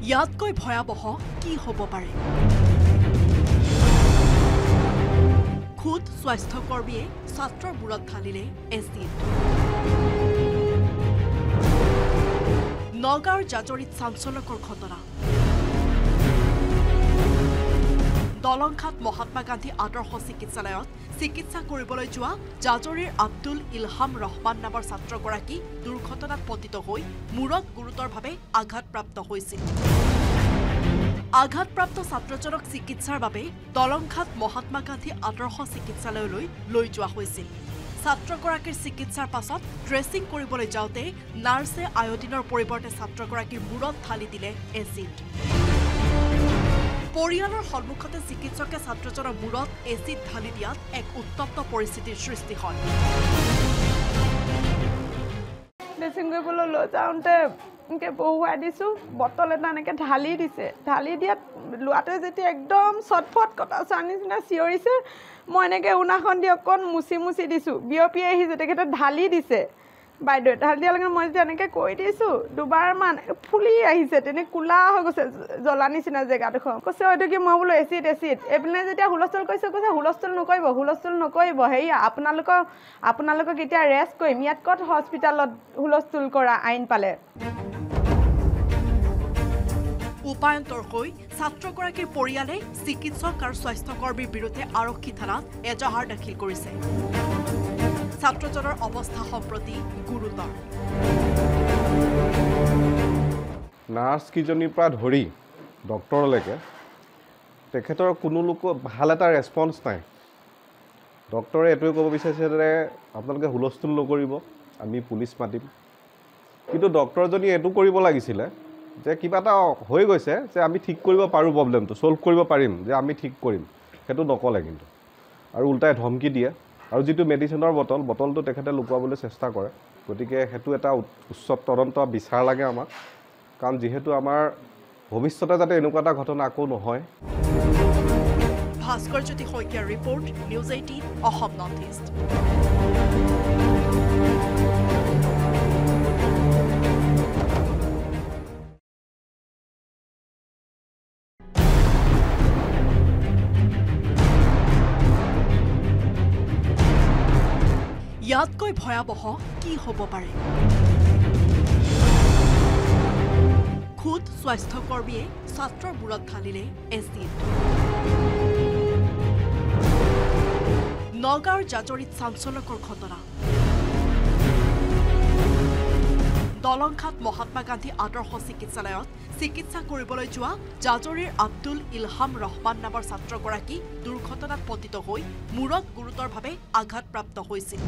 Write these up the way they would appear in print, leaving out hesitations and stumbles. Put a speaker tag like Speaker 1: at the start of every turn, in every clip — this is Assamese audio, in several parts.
Speaker 1: ইয়াতকৈ ভয়াবহ কি হ'ব পাৰে? খুদ স্বাস্থ্যকৰ্মীয়ে ছাত্ৰৰ মূৰত ঢালিলে এচিড। নগাঁৱৰ জাজৰিত চাঞ্চল্যকৰ ঘটনা। দলংঘাট মহাত্মা গান্ধী আদৰ্শ চিকিৎসালয়ত চিকিৎসা কৰিবলৈ যোৱা জাজৰিৰ আব্দুল ইলহাম ৰহমান নামৰ ছাত্ৰগৰাকী দুৰ্ঘটনাত পতিত হৈ মূৰত গুৰুতৰভাৱে আঘাতপ্ৰাপ্ত হৈছিল। আঘাতপ্ৰাপ্ত ছাত্ৰজনক চিকিৎসাৰ বাবে দলংঘাট মহাত্মা গান্ধী আদৰ্শ চিকিৎসালয়লৈ লৈ যোৱা হৈছিল। ছাত্ৰগৰাকীৰ চিকিৎসাৰ পাছত ড্ৰেছিং কৰিবলৈ যাওঁতে নাৰ্ছে আয়োডিনৰ পৰিৱৰ্তে ছাত্ৰগৰাকীৰ মূৰত ঢালি দিলে এচিড। পৰিয়ালৰ সন্মুখতে চিকিৎসকে ছাত্ৰজনৰ মূৰত এচিড ঢালি দিয়াত এক উত্তপ্ত পৰিস্থিতিৰ সৃষ্টি হয়।
Speaker 2: ড্ৰেছিং কৰিবলৈ লৈ যাওঁতে এনেকৈ বহুৱাই দিছোঁ, বটল এটা এনেকৈ ঢালি দিছে। ঢালি দিয়াত লোৱাটোৱে যেতিয়া একদম চটফট কটা চোৱাৰ নিচিনা চিঞৰিছে, মই এনেকৈ উনাখন দি অকণ মুচি দিছোঁ। বিয়পি আহিছে, তেখেতে ঢালি দিছে। বাইদেৱে ঢালি দিয়াৰ লগে মই যেতিয়া এনেকৈ কৈ দিছোঁ, দুবাৰমান ফুলি আহিছে, তেনেকৈ ক'লা হৈ গৈছে, জ্বলা নিচিনা জেগাডোখৰ। কৈছে হয়তো কি, মই বোলো এচিড। এইপিনে যেতিয়া হুলস্থুল কৈছে হুলস্থুল নকৰিব, হেৰি আপোনালোকক এতিয়া ৰেষ্ট কৰিম, ইয়াত ক'ত হস্পিটেলত হুলস্থুল কৰা আইন পালে।
Speaker 1: উপায়ন্তৰ ছাত্ৰগৰাকীৰ পৰিয়ালে চিকিৎসক আৰু স্বাস্থ্যকৰ্মীৰ বিৰুদ্ধে আৰক্ষী থানাত এজাহাৰ দাখিল কৰিছে। ছাত্ৰজনৰ অৱস্থা সম্প্ৰতি গুৰুতৰ।
Speaker 3: নাৰ্ছকেইজনীৰ পৰা ধৰি ডক্টৰলৈকে তেখেতৰ কোনো ভাল এটা ৰেছপন্স নাই। ডক্টৰে এইটোৱে ক'ব বিচাৰিছে যে আপোনালোকে হুলস্থুল নকৰিব, আমি পুলিচ মাতিম। কিন্তু ডক্টৰজনী এইটো কৰিব লাগিছিলে যে কিবা এটা হৈ গৈছে, যে আমি ঠিক কৰিব পাৰোঁ, প্ৰব্লেমটো ছল্ভ কৰিব পাৰিম, যে আমি ঠিক কৰিম, সেইটো নক'লে কিন্তু। আৰু উল্টাই ধমকি দিয়ে। আৰু যিটো মেডিচিনৰ বটলটো তেখেতে লুকুৱাবলৈ চেষ্টা কৰে। গতিকে সেইটো এটা উচ্চ তদন্ত বিচাৰ লাগে আমাক, কাৰণ যিহেতু আমাৰ ভৱিষ্যতে যাতে এনেকুৱা এটা ঘটনা আকৌ নহয়।
Speaker 1: ভাস্কৰজ্যোতি শইকীয়াৰ report, news 18 Assam north east. ইয়াতকৈ ভয়াবহ কি হ'ব পাৰে? খুদ স্বাস্থ্যকৰ্মীয়ে ছাত্ৰৰ মূৰত ঢালিলে এচিড। নগাঁৱৰ জাজৰিত চাঞ্চল্যকৰ ঘটনা। দলংঘাট মহাত্মা গান্ধী আদৰ্শ চিকিৎসালয়ত চিকিৎসা কৰিবলৈ যোৱা জাজৰিৰ আব্দুল ইলহাম ৰহমান নামৰ ছাত্ৰগৰাকী দুৰ্ঘটনাত পতিত হৈ মূৰত গুৰুতৰভাৱে আঘাতপ্ৰাপ্ত হৈছিল।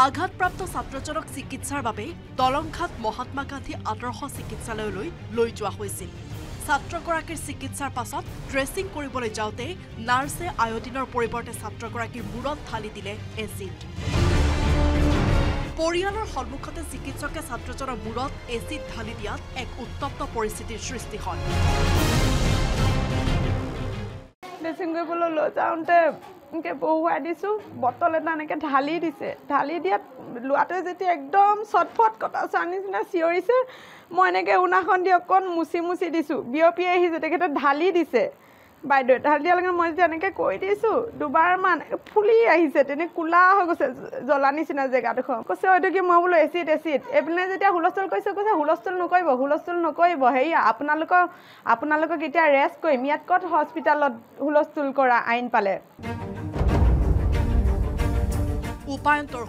Speaker 1: আঘাতপ্ৰাপ্ত ছাত্ৰজনক চিকিৎসাৰ বাবে দলংঘাট মহাত্মা গান্ধী আদৰ্শ চিকিৎসালয়লৈ লৈ যোৱা হৈছিল। ছাত্ৰগৰাকীৰ চিকিৎসাৰ পাছত ড্ৰেছিং কৰিবলৈ যাওঁতে নাৰ্ছে আয়োডিনৰ পৰিৱৰ্তে ছাত্ৰগৰাকীৰ মূৰত ঢালি দিলে এচিড। পৰিয়ালৰ সন্মুখতে চিকিৎসকে ছাত্ৰজনৰ মূৰত এচিড ঢালি দিয়াত এক উত্তপ্ত পৰিস্থিতিৰ সৃষ্টি হয়।
Speaker 2: ড্ৰেছিং কৰিবলৈ লৈ যাওঁতে এনেকৈ বহুৱাই দিছোঁ, বটল এটা এনেকৈ ঢালি দিছে। ঢালি দিয়াত লোৱাটোৱে যেতিয়া একদম চটফট কটা চোৱাৰ নিচিনা চিঞৰিছে, মই এনেকৈ উনাখন দি অকণ মুচি দিছোঁ। বিয়পি আহিছে, তেখেতে ঢালি দিছে। বাইদেৱে ঢালি দিয়াৰ লগে মই যেতিয়া এনেকৈ কৈ দিছোঁ, দুবাৰমান ফুলি আহিছে, তেনেকৈ ক'লা হৈ গৈছে, জ্বলা নিচিনা জেগাডোখৰ। কৈছে হয়তো কি, মই বোলো এচিড। এইপিনে যেতিয়া হুলস্থুল কৈছে হুলস্থুল নকৰিব, হেৰি আপোনালোকক এতিয়া ৰেষ্ট কৰিম, ইয়াত ক'ত হস্পিটেলত হুলস্থুল কৰা আইন পালে।
Speaker 1: উপায়ন্তৰ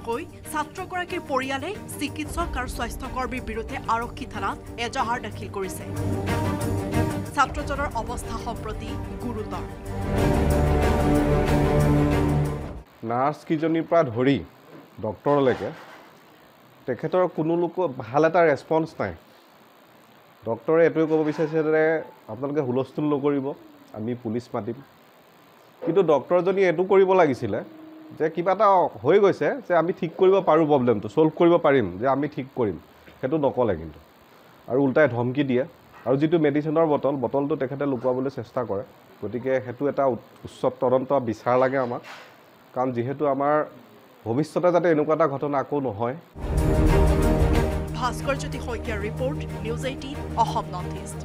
Speaker 1: ছাত্ৰগৰাকীৰ পৰিয়ালে চিকিৎসক আৰু স্বাস্থ্যকৰ্মীৰ বিৰুদ্ধে আৰক্ষী থানাত এজাহাৰ দাখিল কৰিছে। ছাত্ৰজনৰ অৱস্থা সম্প্ৰতি গুৰুতৰ।
Speaker 3: নাৰ্ছকেইজনীৰ পৰা ধৰি ডক্টৰলৈকে তেখেতৰ কোনো ভাল এটা ৰেছপন্স নাই। ডক্টৰে এইটোৱে ক'ব বিচাৰিছে যে আপোনালোকে হুলস্থুল নকৰিব, আমি পুলিচ মাতিম। কিন্তু ডক্টৰজনী এইটো কৰিব লাগিছিলে যে কিবা এটা হৈ গৈছে, যে আমি ঠিক কৰিব পাৰোঁ, প্ৰব্লেমটো ছল্ভ কৰিব পাৰিম, যে আমি ঠিক কৰিম, সেইটো নক'লে কিন্তু। আৰু উল্টাই ধমকি দিয়ে। আৰু যিটো মেডিচিনৰ বটলটো তেখেতে লুকুৱাবলৈ চেষ্টা কৰে। গতিকে সেইটো এটা উচ্চ তদন্ত বিচাৰ লাগে আমাক, কাৰণ যিহেতু আমাৰ ভৱিষ্যতে যাতে এনেকুৱা এটা ঘটনা আকৌ নহয়।
Speaker 1: ভাস্কৰজ্যোতি শইকীয়াৰ report news 18 Assam north east